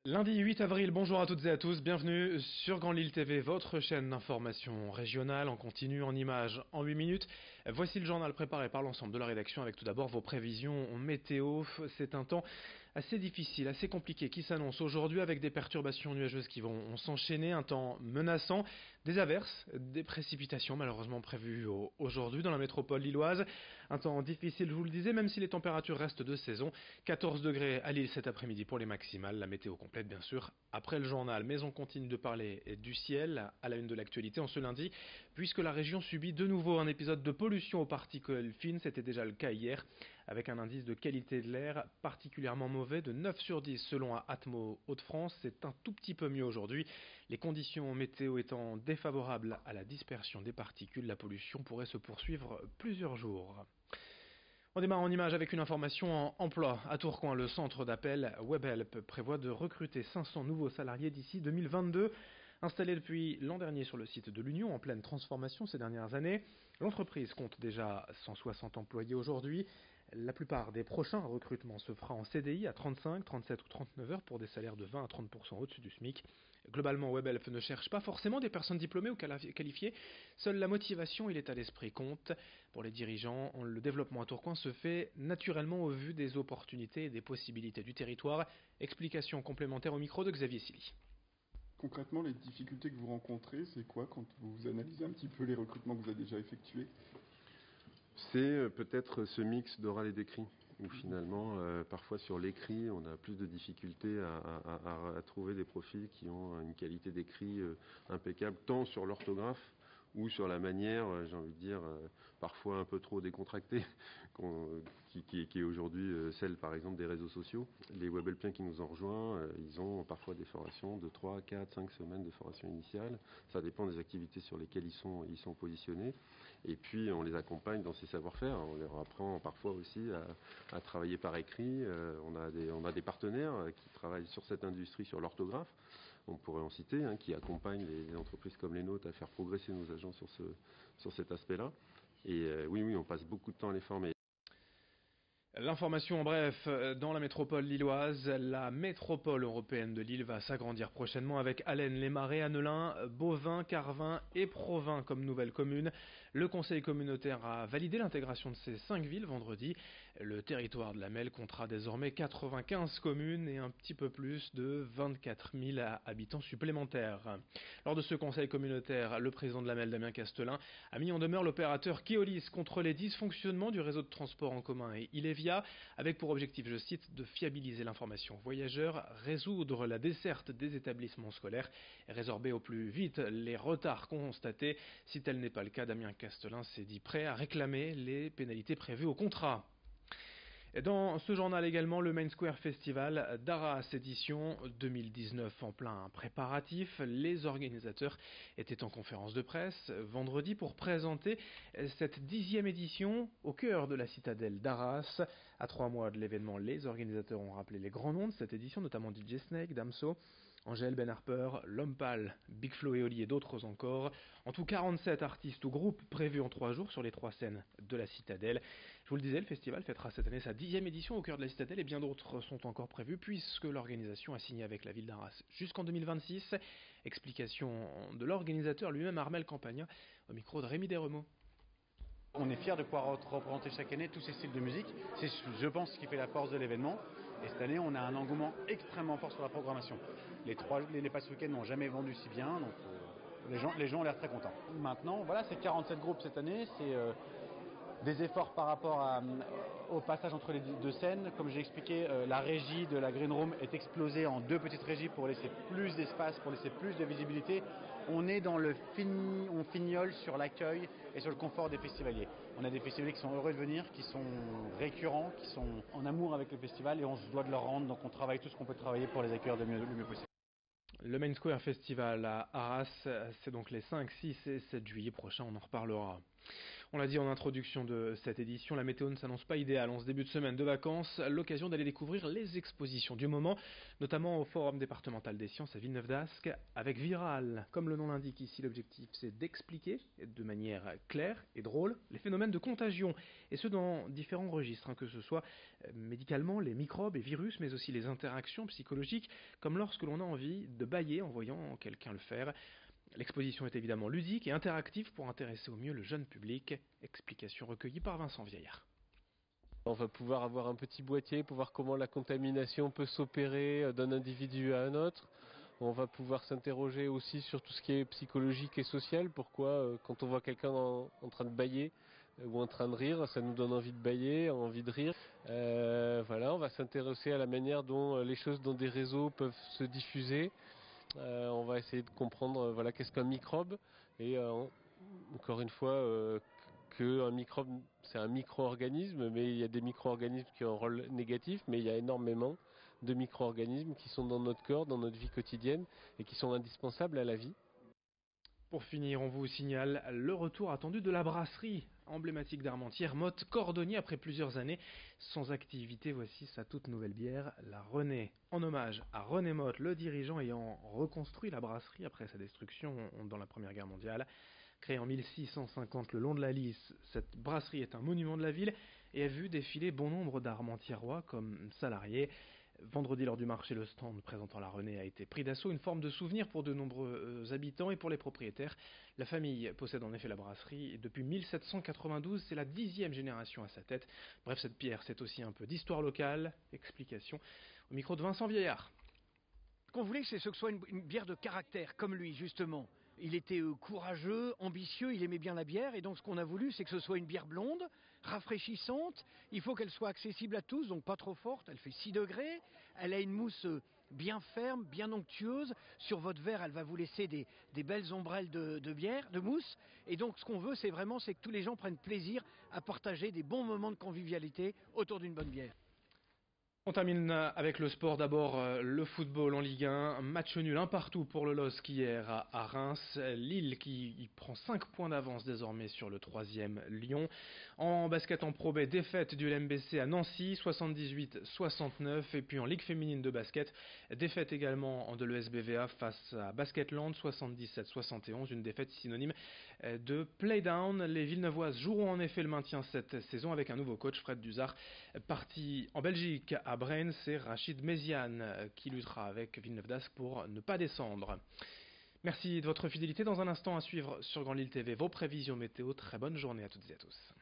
Lundi 8 avril, bonjour à toutes et à tous, bienvenue sur Grand Lille TV, votre chaîne d'information régionale en continu, en images, en 8 minutes. Voici le journal préparé par l'ensemble de la rédaction avec tout d'abord vos prévisions météo. C'est un temps assez difficile, assez compliqué qui s'annonce aujourd'hui avec des perturbations nuageuses qui vont s'enchaîner, un temps menaçant, des averses, des précipitations malheureusement prévues aujourd'hui dans la métropole lilloise. Un temps difficile, je vous le disais, même si les températures restent de saison. 14 degrés à Lille cet après-midi pour les maximales, la météo complète bien sûr après le journal. Mais on continue de parler du ciel à la une de l'actualité en ce lundi, puisque la région subit de nouveau un épisode de pollution aux particules fines. C'était déjà le cas hier, avec un indice de qualité de l'air particulièrement mauvais de 9 sur 10 selon Atmo Hauts-de-France. C'est un tout petit peu mieux aujourd'hui. Les conditions météo étant défavorables à la dispersion des particules, la pollution pourrait se poursuivre plusieurs jours. On démarre en image avec une information en emploi. À Tourcoing, le centre d'appel WebHelp prévoit de recruter 500 nouveaux salariés d'ici 2022. Installé depuis l'an dernier sur le site de l'Union, en pleine transformation ces dernières années, l'entreprise compte déjà 160 employés aujourd'hui. La plupart des prochains recrutements se fera en CDI à 35, 37 ou 39 heures pour des salaires de 20 à 30% au-dessus du SMIC. Globalement, WebHelp ne cherche pas forcément des personnes diplômées ou qualifiées. Seule la motivation et l'état d'esprit comptent. Pour les dirigeants, le développement à Tourcoing se fait naturellement au vu des opportunités et des possibilités du territoire. Explication complémentaire au micro de Xavier Silly. Concrètement, les difficultés que vous rencontrez, c'est quoi quand vous analysez un petit peu les recrutements que vous avez déjà effectués? C'est peut-être ce mix d'oral et d'écrit, où finalement, parfois sur l'écrit, on a plus de difficultés à trouver des profils qui ont une qualité d'écrit impeccable, tant sur l'orthographe ou sur la manière, j'ai envie de dire, parfois un peu trop décontractée, qui est aujourd'hui celle par exemple des réseaux sociaux. Les Webhelpiens qui nous ont rejoints, ils ont parfois des formations de 3, 4, 5 semaines de formation initiale. Ça dépend des activités sur lesquelles ils sont positionnés. Et puis on les accompagne dans ces savoir-faire. On leur apprend parfois aussi à travailler par écrit. On a des partenaires qui travaillent sur cette industrie, sur l'orthographe. On pourrait en citer, qui accompagnent les entreprises comme les nôtres à faire progresser nos agents sur cet aspect-là. Et oui, on passe beaucoup de temps à les former. L'information en bref, dans la métropole lilloise, la métropole européenne de Lille va s'agrandir prochainement avec Allennes, Les Marais, Annelin, Beauvais, Carvin et Provins comme nouvelles communes. Le conseil communautaire a validé l'intégration de ces 5 villes vendredi. Le territoire de la Melle comptera désormais 95 communes et un petit peu plus de 24 000 habitants supplémentaires. Lors de ce conseil communautaire, le président de la Melle, Damien Castelin, a mis en demeure l'opérateur Keolis contre les dysfonctionnements du réseau de transport en commun et Ilevia, avec pour objectif, je cite, de fiabiliser l'information voyageurs, résoudre la desserte des établissements scolaires et résorber au plus vite les retards constatés. Si tel n'est pas le cas, Damien Castelin s'est dit prêt à réclamer les pénalités prévues au contrat. Dans ce journal également, le Main Square Festival d'Arras édition 2019 en plein préparatif. Les organisateurs étaient en conférence de presse vendredi pour présenter cette 10e édition au cœur de la citadelle d'Arras. À 3 mois de l'événement, les organisateurs ont rappelé les grands noms de cette édition, notamment DJ Snake, Damso, Angèle, Ben Harper, L'Homme Pâle, Big Flo et Oli et d'autres encore. En tout 47 artistes ou groupes prévus en 3 jours sur les 3 scènes de la citadelle. Je vous le disais, le festival fêtera cette année sa 10e édition au cœur de la citadelle et bien d'autres sont encore prévues puisque l'organisation a signé avec la ville d'Arras jusqu'en 2026. Explication de l'organisateur lui-même, Armel Campagna, au micro de Rémi Desremeaux. On est fiers de pouvoir représenter chaque année tous ces styles de musique. C'est, je pense, ce qui fait la force de l'événement. Et cette année, on a un engouement extrêmement fort sur la programmation. Les Pass Week-end n'ont jamais vendu si bien, donc les gens ont l'air très contents. Maintenant, voilà, c'est 47 groupes cette année. C'est des efforts par rapport au passage entre les deux scènes. Comme j'ai expliqué, la régie de la Green Room est explosée en 2 petites régies pour laisser plus d'espace, pour laisser plus de visibilité. On est dans on fignole sur l'accueil et sur le confort des festivaliers. On a des festivaliers qui sont heureux de venir, qui sont récurrents, qui sont en amour avec le festival et on se doit de leur rendre. Donc on travaille tout ce qu'on peut travailler pour les accueillir le mieux possible. Le Main Square Festival à Arras, c'est donc les 5, 6 et 7 juillet prochains, on en reparlera. On l'a dit en introduction de cette édition, la météo ne s'annonce pas idéale en ce début de semaine de vacances. L'occasion d'aller découvrir les expositions du moment, notamment au Forum départemental des sciences à Villeneuve d'Ascq, avec Viral. Comme le nom l'indique ici, l'objectif c'est d'expliquer de manière claire et drôle les phénomènes de contagion, et ce dans différents registres, que ce soit médicalement, les microbes et virus, mais aussi les interactions psychologiques, comme lorsque l'on a envie de bâiller en voyant quelqu'un le faire. L'exposition est évidemment ludique et interactive pour intéresser au mieux le jeune public. Explication recueillie par Vincent Vieillard. On va pouvoir avoir un petit boîtier pour voir comment la contamination peut s'opérer d'un individu à un autre. On va pouvoir s'interroger aussi sur tout ce qui est psychologique et social. Pourquoi quand on voit quelqu'un en train de bâiller ou en train de rire, ça nous donne envie de bâiller, envie de rire. On va s'intéresser à la manière dont les choses dans des réseaux peuvent se diffuser. On va essayer de comprendre qu'est-ce qu'un microbe et encore une fois qu'un microbe c'est un micro-organisme, mais il y a des micro-organismes qui ont un rôle négatif, mais il y a énormément de micro-organismes qui sont dans notre corps, dans notre vie quotidienne et qui sont indispensables à la vie. Pour finir, on vous signale le retour attendu de la brasserie emblématique d'Armentières, Motte Cordonnier, après plusieurs années sans activité. Voici sa toute nouvelle bière, la René. En hommage à René Motte, le dirigeant ayant reconstruit la brasserie après sa destruction dans la Première Guerre mondiale. Créée en 1650 le long de la Lys, cette brasserie est un monument de la ville et a vu défiler bon nombre d'Armentiérois comme salariés. Vendredi, lors du marché, le stand présentant la René a été pris d'assaut, une forme de souvenir pour de nombreux habitants et pour les propriétaires. La famille possède en effet la brasserie depuis 1792, c'est la 10e génération à sa tête. Bref, cette bière, c'est aussi un peu d'histoire locale. Explication au micro de Vincent Vieillard. Ce qu'on voulait, c'est que ce soit une bière de caractère, comme lui, justement. Il était courageux, ambitieux, il aimait bien la bière, et donc ce qu'on a voulu, c'est que ce soit une bière blonde, rafraîchissante. Il faut qu'elle soit accessible à tous, donc pas trop forte, elle fait 6 degrés. Elle a une mousse bien ferme, bien onctueuse. Sur votre verre, elle va vous laisser des belles ombrelles de bière, de mousse. Et donc ce qu'on veut, c'est que tous les gens prennent plaisir à partager des bons moments de convivialité autour d'une bonne bière. On termine avec le sport. D'abord le football en Ligue 1, match nul 1 partout pour le LOSC hier à Reims. Lille qui prend 5 points d'avance désormais sur le 3e Lyon. En basket en Pro B, défaite du LMBC à Nancy 78-69. Et puis en Ligue féminine de basket, défaite également de l'ESBVA face à Basketland 77-71. Une défaite synonyme de playdown. Les Villeneuvoises joueront en effet le maintien cette saison avec un nouveau coach, Fred Duzard, parti en Belgique à Braine. C'est Rachid Méziane qui luttera avec Villeneuve d'Ascq pour ne pas descendre. Merci de votre fidélité. Dans un instant à suivre sur Grand Lille TV vos prévisions météo. Très bonne journée à toutes et à tous.